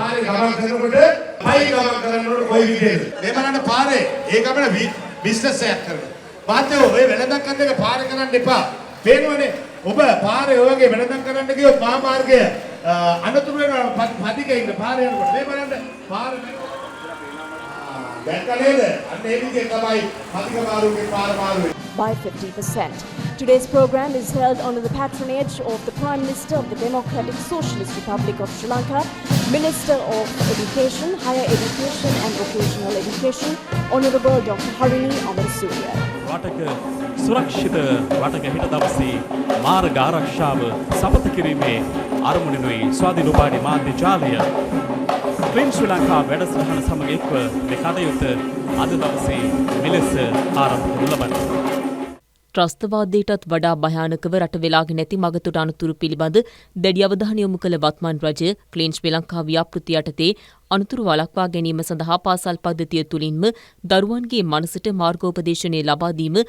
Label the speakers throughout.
Speaker 1: පාරේ ගමන් කරනකොට පයි ගමන් කරනකොට කොයි විදිහද? මේ බලන්න පාරේ ඒ ගමන බිස්නස් එකක් කරනවා. වාතෝ ඔය වෙනදක් කරන එක පාරේ කරන්න එපා. පේනවනේ ඔබ පාරේ ඔය වගේ වෙනදක් කරන්න ගියොත් මහා මාර්ගය අනතුරු වෙනවා පදිකේ ඉන්න පාරේ යනකොට. මේ බලන්න පාරේ
Speaker 2: by 50%. Today's program is held under the patronage of the Prime Minister of the Democratic Socialist Republic of Sri Lanka, Minister of Education, Higher Education and Vocational Education, Honourable Dr. Harini Amarasuriya.
Speaker 3: රටක සුරක්ෂිත රටක හිට දවසේ මාර්ග ආරක්ෂාව සපත කිරීමේ අරමුණුයි ස්වාධීන උපාධි මාධ්‍ය ජාලය ක්ලීන් ශ්‍රී ලංකා වැඩසටහන සමග එක්ව මේ කටයුත්ත අද දවසේ මෙලෙස ආරම්භ කරනු ලබනවා.
Speaker 4: ත්‍රස්තවාදයටත් වඩා භයානකව රට වෙලාගෙන ඇති මගතොට අනතුරු පිළිබඳ දැඩි අවධානය යොමු කළ වත්මන් රජය ක්ලීන් ශ්‍රී ලංකා ව්‍යාපෘති යටතේ අනතුරු වළක්වා ගැනීම සඳහා පාසල් පද්ධතිය තුළින්ම දරුවන්ගේ මනසට මාර්ගෝපදේශනය ලබා දීම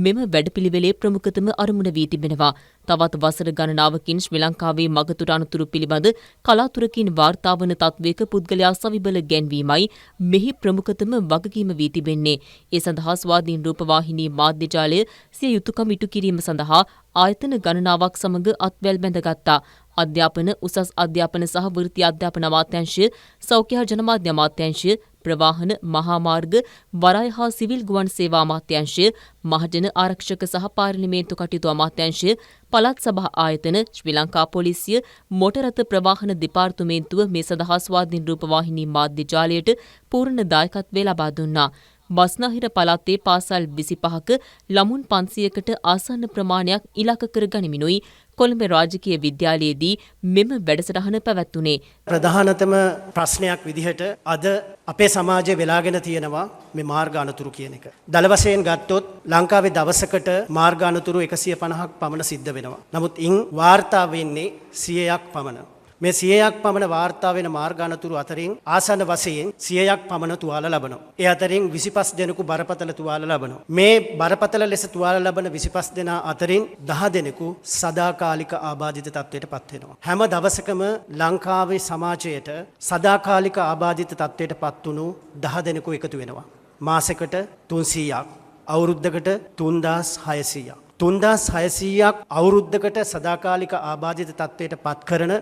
Speaker 4: මෙම වැඩපිළිවෙලේ ප්‍රමුඛතම අරමුණ වී තිබෙනවා. තවත් වසර ගණනාවකින් ශ්‍රී ලංකාවේ මගතොට අනතුරු පිළිබඳ කලාතුරකින් වාර්තා වන තත්වයක පුද්ගලයා සවිබල ගැන්වීමයි මෙහි ප්‍රමුඛතම වගකීම වී තිබෙන්නේ. ඒ සඳහා ස්වාධීන රූපවාහිනී මාධ්‍ය ජාලය සිය යුතුකම් ඉටු කිරීම සඳහා ආයතන ගණනාවක් සමග අත්වැල් බැඳගත්තා. අධ්‍යාපන උසස් අධ්‍යාපන සහ වෘත්ති අධ්‍යාපන අමාත්‍යාංශය, සෞඛ්‍ය හා ජනමාධ්‍ය අමාත්‍යාංශය, ප්‍රවාහන, මහා මාර්ග, වරාය හා සිවිල් ගුවන් සේවා අමාත්‍යාංශය, මහජන ආරක්ෂක සහ පාර්ලිමේන්තු කටයුතු අමාත්‍යාංශය, පළාත් සභා ආයතන, ශ්‍රී ලංකා පොලිසිය, මොටර් රථ ප්‍රවාහන දෙපාර්තමේන්තුව මේ සඳහා ස්වාධීන රූපවාහිනී මාධ්‍ය ජාලයට පූර්ණ දායකත්වය ලබා දුන්නා. බස්නාහිර පළාතේ පාසල් 25ක ළමුන් 500කට ආසන්න ප්‍රමාණයක් ඉලක්ක කර ගනිමිනුයි කොළඹ රාජකීය විද්‍යාලයේදී මෙම වැඩසටහන පැවැත්වුණේ.
Speaker 5: ප්‍රධානතම ප්‍රශ්නයක් විදිහට අද අපේ සමාජයේ වෙලාගෙන තියෙනවා මේ මාර්ග අනතුරු කියන එක. දල වශයෙන් ගත්තොත් ලංකාවේ දවසකට මාර්ග අනතුරු 150ක් පමණ සිද්ධ වෙනවා. නමුත් ඉන් වාර්තා වෙන්නේ 100ක් පමණ. මේ 100ක් පමණ වාර්තා වෙන මාර්ග අනතුරු අතරින් ආසන්න වශයෙන් 100ක් පමණ තුවාල ලබනවා. ඒ අතරින් 25 දෙනෙකු බරපතල තුවාල ලබනවා. මේ බරපතල ලෙස තුවාල ලබන 25 දෙනා අතරින් 10 දෙනෙකු සදාකාලික ආබාධිත තත්ත්වයට පත් වෙනවා. හැම දවසකම ලංකාවේ සමාජයට සදාකාලික ආබාධිත තත්ත්වයට පත් වුණු 10 දෙනෙකු එකතු වෙනවා. මාසෙකට 300ක්, අවුරුද්දකට 3600ක්. 3600ක් අවුරුද්දකට සදාකාලික ආබාධිත තත්ත්වයට පත් කරන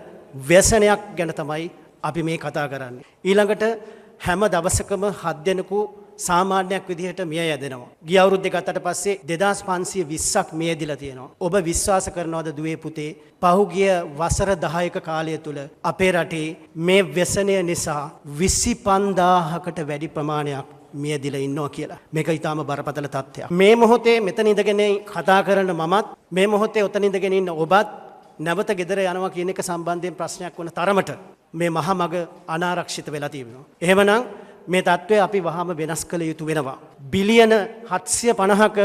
Speaker 5: ව්‍යසනයක් ගැන තමයි අපි මේ කතා කරන්නේ. ඊළඟට හැම දවසකම 7 දෙනෙකු සාමාන්‍යයක් විදිහට මිය යදෙනවා. ගිය අවුරුද්දේ ගත්තට පස්සේ 2520ක් මියදිලා තියෙනවා. ඔබ විශ්වාස කරනවද දුවේ පුතේ පහුගිය වසර 10ක කාලය තුල අපේ රටේ මේ ව්‍යසනය නිසා 25000කට වැඩි ප්‍රමාණයක් මියදිලා ඉන්නවා කියලා. මේක ඊටාම බරපතල තත්ත්වයක්. මේ මොහොතේ මෙතන ඉඳගෙන කතා කරන මමත් මේ මොහොතේ උතන ඉඳගෙන ඉන්න ඔබත් නැවත ගෙදර යනවා කියන එක සම්බන්ධයෙන් ප්‍රශ්නයක් වුණ තරමට මේ මහා මග අනාරක්ෂිත වෙලා තියෙනවා. එහෙමනම් මේ තත්ත්වය අපි වහාම වෙනස් කළ යුතු වෙනවා. බිලියන 750ක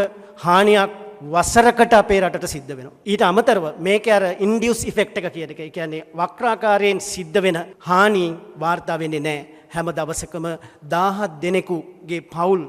Speaker 5: හානියක් වසරකට අපේ රටට සිද්ධ වෙනවා. ඊට අමතරව මේකේ අර ඉන්ඩියුස් ඉෆෙක්ට් එක කියන එක, ඒ කියන්නේ වක්‍රාකාරයෙන් සිද්ධ වෙන හානි වාර්තා වෙන්නේ නැහැ. හැම දවසකම 17 දෙනෙකුගේ පවුල්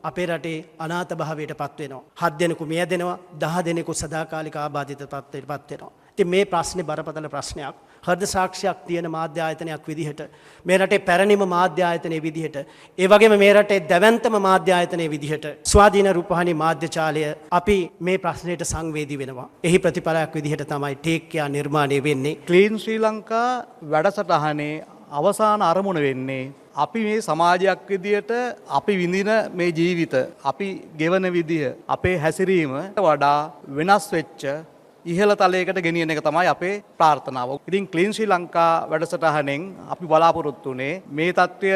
Speaker 5: අපේ රටේ අනාථ භාවයට පත් වෙනවා. 7 දෙනෙකු මිය දෙනවා, 10 දෙනෙකු සදාකාලික ආබාධිත තත්ත්වයට පත් වෙනවා. ඉතින් මේ ප්‍රශ්නේ බරපතල ප්‍රශ්නයක්. හෘද සාක්ෂියක් තියෙන මාධ්‍ය ආයතනයක් විදිහට, මේ රටේ පැරණිම මාධ්‍ය ආයතනයේ විදිහට, ඒ වගේම මේ රටේ දැවැන්තම මාධ්‍ය ආයතනයේ විදිහට ස්වාධීන රූපවාහිනී මාධ්‍ය ජාලය අපි මේ ප්‍රශ්නෙට සංවේදී වෙනවා. එහි ප්‍රතිඵලයක් විදිහට තමයි ටේක් කෙයා නිර්මාණය වෙන්නේ.
Speaker 6: ක්ලීන් ශ්‍රී ලංකා වැඩසටහනේ අවසාන අරමුණ වෙන්නේ අපි මේ සමාජයක් විදියට අපි විඳින මේ ජීවිත, අපි ගෙවන විදිය, අපේ හැසිරීම වඩා වෙනස් වෙච්ච ඉහළ තලයකට ගෙනියන එක තමයි අපේ ප්‍රාර්ථනාව. ඉතින් ක්ලීන් ශ්‍රී ලංකා වැඩසටහනෙන් අපි බලාපොරොත්තු වෙන්නේ මේ தত্ত্বය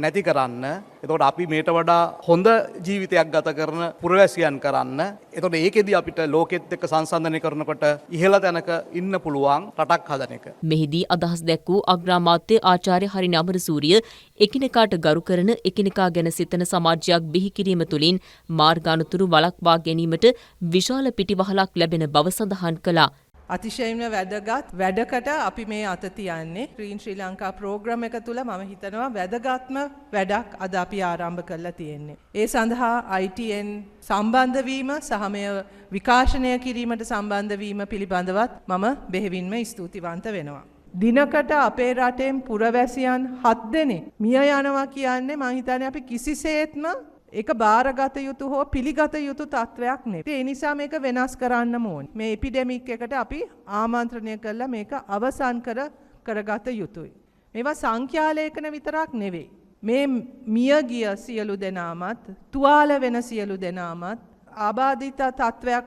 Speaker 6: නැති කරන්න. එතකොට අපි මේට වඩා හොඳ ජීවිතයක් ගත කරන පුරවැසියන් කරන්න. එතකොට ඒකෙදි අපිට ලෝකෙත් එක්ක සංසන්දනය කරනකොට ඉහළ තැනක ඉන්න පුළුවන් රටක් හදන එක.
Speaker 4: මෙහිදී අදහස් දැක්වූ අග්‍රාමාත්‍ය ආචාර්ය හරිනි අමරසූරිය එකිනෙකාට ගරු කරන, එකිනෙකා ගැන සිතන සමාජයක් බිහි කිරීම තුළින් මාර්ග අනතුරු වළක්වා ගැනීමට විශාල පිටිවහලක් ලැබෙන බව සඳහන් කළා.
Speaker 7: අතිශයින්ම වැදගත් වැඩකට අපි මේ අත තියන්නේ. ක්ලීන් ශ්‍රී ලංකා ප්‍රෝග්‍රෑම් එක තුල මම හිතනවා වැදගත්ම වැඩක් අද අපි ආරම්භ කරලා තියෙන්නේ. ඒ සඳහා ITN සම්බන්ධ වීම සහ මෙය විකාශනය කිරීමට සම්බන්ධ වීම පිළිබඳවත් මම බෙහෙවින්ම ස්තුතිවන්ත වෙනවා. දිනකට අපේ රටෙන් පුරවැසියන් 7 දෙනෙක් මිය යනවා කියන්නේ මං හිතන්නේ අපි කිසිසේත්ම ඒක බාරගත යුතු හෝ පිළිගත යුතු තත්වයක් නෙවෙයි. ඒ නිසා මේක වෙනස් කරන්න ඕනේ. මේ එපිඩෙමික් එකට අපි ආමන්ත්‍රණය කළා මේක අවසන් කරගත යුතුයි. මේවා සංඛ්‍යාලේඛන විතරක් නෙවෙයි. මේ මිය ගිය සියලු දෙනාමත් තුවාල වෙන සියලු දෙනාමත් ආබාධිත තත්වයක්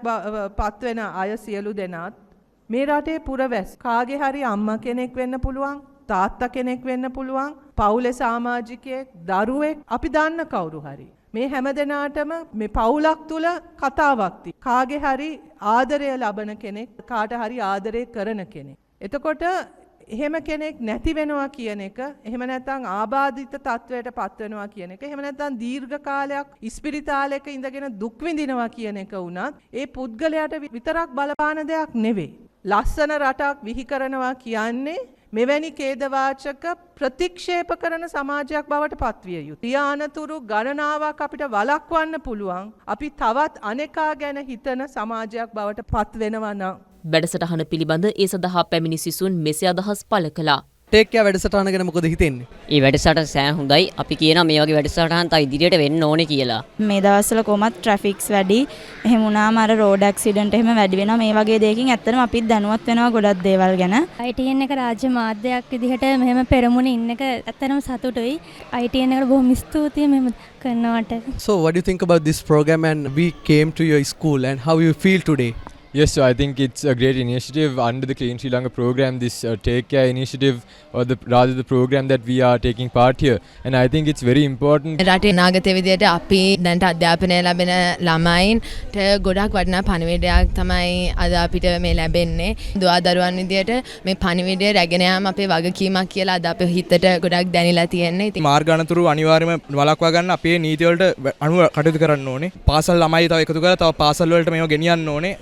Speaker 7: පත්වෙන අය සියලු දෙනාත් මේ රටේ පුරවැස් කාගේ හරි අම්මා කෙනෙක් වෙන්න පුළුවන්, තාත්තා කෙනෙක් වෙන්න පුළුවන්, පවුලේ සමාජිකයෙක්, දරුවෙක්, අපි දන්න කවුරු හරි. මේ හැම දෙනාටම මේ පවුලක් තුල කතාවක් තියෙනවා. කාගේ හරි ආදරය ලබන කෙනෙක්, කාට හරි ආදරය කරන කෙනෙක්. එතකොට එහෙම කෙනෙක් නැති වෙනවා කියන එක, එහෙම නැත්නම් ආබාධිත තත්වයට පත් වෙනවා කියන එක, එහෙම නැත්නම් දීර්ඝ කාලයක් ඉස්පිරිතාලයක ඉඳගෙන දුක් විඳිනවා කියන එක වුණත් ඒ පුද්ගලයාට විතරක් බලපාන දෙයක් නෙවෙයි. ලස්සන රටක් විහි කරනවා කියන්නේ මෙවැනි ඛේදවාචක ප්‍රතික්ෂේප කරන සමාජයක් බවට පත්විය යුතුයි. ක්‍රියානතුරු ගණනාවක් අපිට වළක්වන්න පුළුවන්. අපි තවත් අනේකා ගැන හිතන සමාජයක් බවට පත් වෙනවා නම්
Speaker 4: වැඩසටහන පිළිබඳ ඒ සඳහා පැමිණි සිසුන් මෙසේ අදහස් පළ කළා.
Speaker 8: ටේක්කියා වැඩසටහන ගැන මොකද හිතෙන්නේ?
Speaker 9: මේ වැඩසටහන සෑහෙන හොඳයි. අපි කියනවා මේ වගේ වැඩසටහන් තව ඉදිරියට වෙන්න ඕනේ කියලා.
Speaker 10: මේ දවස්වල කොහොමත් ට්‍රැෆික්ස් වැඩි. එහෙම වුණාම අර රෝඩ් ඇක්සිඩන්ට් එහෙම වැඩි වෙනවා. මේ වගේ දෙයකින් ඇත්තටම අපිත් දැනුවත් වෙනවා ගොඩක් දේවල් ගැන.
Speaker 11: ITN එක රාජ්‍ය මාධ්‍යයක් විදිහට මෙහෙම පෙරමුණේ ඉන්න එක ඇත්තටම සතුටුයි. ITN එකට බොහොම ස්තුතියි මෙහෙම කරනවට.
Speaker 8: So what do you think about this program and we came to your school and how you feel today?
Speaker 12: Yes, so I think it's a great initiative under the Clean Sri Lanka program, this Take Care initiative, or the program that we are taking part here. And I think it's very important.
Speaker 13: රටේ නාගතය විදියට අපි දැන්ට අධ්‍යාපනය ලැබෙන ළමයින්ට ගොඩක් වටිනා පණිවිඩයක් තමයි අද අපිට මේ ලැබෙන්නේ. දුවා දරුවන් විදියට මේ පණිවිඩය රැගෙන යාම අපේ වගකීමක් කියලා අද අපේ හිතට ගොඩක් දැනিলা තියෙන්නේ.
Speaker 6: ඉතින් මාර්ග අනතුරු අනිවාර්යයෙන්ම වළක්වා ගන්න අපේ නීති වලට අනුව කටයුතු කරන්න ඕනේ. පාසල් ළමයි තව එකතු කරලා තව පාසල් වලට මේව ගෙනියන්න ඕනේ.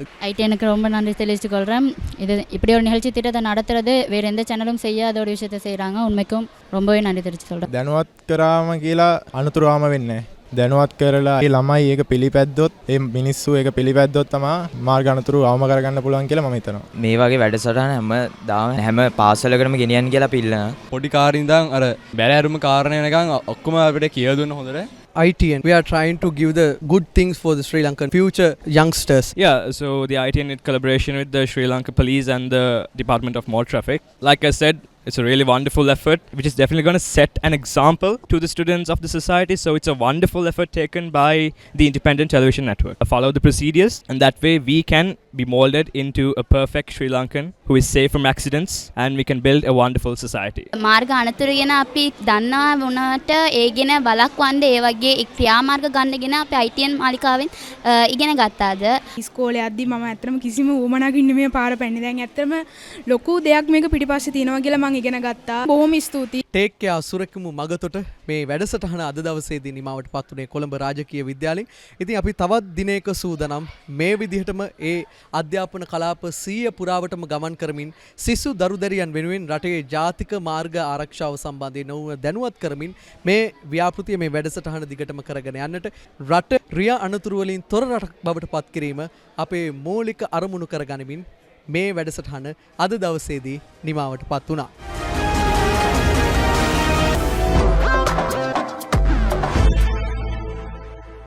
Speaker 10: எனக்கு ரொம்ப நன்றி தெரிவித்துக்கொள்கிறேன். இது இப்படி ஒரு நிகழ்ச்சி திட்டத்தை நடத்துறது வேறு எந்த சேனலும் செய்யாத ஒரு விஷயத்தை செய்கிறாங்க. உண்மைக்கும் ரொம்பவே நன்றி தெரிவித்துக்கொள்கிறேன்.
Speaker 12: දැනුවත් කරාම කියලා අනුතුරාම වෙන්නේ. දැනුවත් කරලා ඒ ළමයි ඒක පිළිපැද්දොත් ඒ මිනිස්සු ඒක පිළිපැද්දොත් තමයි මාර්ග අනතුරු අවම කරගන්න පුළුවන් කියලා මම හිතනවා.
Speaker 9: මේ වගේ වැඩසටහන හැම පාසලකටම ගෙනියන්න කියලා අපි ඉල්ලනවා.
Speaker 6: පොඩි කාරින් ඉඳන් අර බැලෑරුම කාරණේ වෙනකන් ඔක්කොම අපිට කියලා දුන්න හොඳට.
Speaker 8: ITN, we are trying to give the good things for the Sri Lankan future youngsters.
Speaker 3: Yeah, so the ITN in collaboration with the Sri Lanka Police and the Department of Motor Traffic. Like I said, it's a really wonderful effort, which is definitely going to set an example to the students of the society. So it's a wonderful effort taken by the Independent Television Network. Follow the procedures, and that way we can be molded into a perfect Sri Lankan who is safe from accidents, and we can build a wonderful society.
Speaker 11: මාර්ග අනතුරු ගැන අපි දන්නවා වුණාට ඒ ගැන බලක්වන්න ඒ වගේ ක්‍රියාමාර්ග ගන්න ගැන අපි ITN මාලිකාවෙන් ඉගෙන ගත්තාද?
Speaker 10: ඉස්කෝලේ යද්දි මම ඇත්තටම කිසිම උවමනකින් නෙමෙයි පාර පැන්නේ. දැන් ඇත්තටම ලොකු දෙයක් මේක පිටිපස්සේ තියෙනවා කියලා මම ඉගෙන ගත්තා. බොහොම ස්තුතියි.
Speaker 8: ටේක්කියා සුරකිමු මගතොට මේ වැඩසටහන අද දවසේදී නිමවට පත් වුණේ කොළඹ රාජකීය විද්‍යාලයෙන්. ඉතින් අපි තවත් දිනයක සූදානම් මේ විදිහටම ඒ අධ්‍යාපන කලාප 100 පුරාවටම ගමන් කරමින් සිසු දරුදැරියන් වෙනුවෙන් රටේ ජාතික මාර්ග ආරක්ෂාව සම්බන්ධයෙන් දැනුවත් කරමින් මේ ව්‍යාපෘතිය මේ වැඩසටහන දිගටම කරගෙන යන්නට රට ක්‍රියා අනතුරු වලින් තොර රටක් බවට පත් කිරීම අපේ මූලික අරමුණු කරගනිමින් මේ වැඩසටහන අද දවසේදී නිමවට පත් වුණා.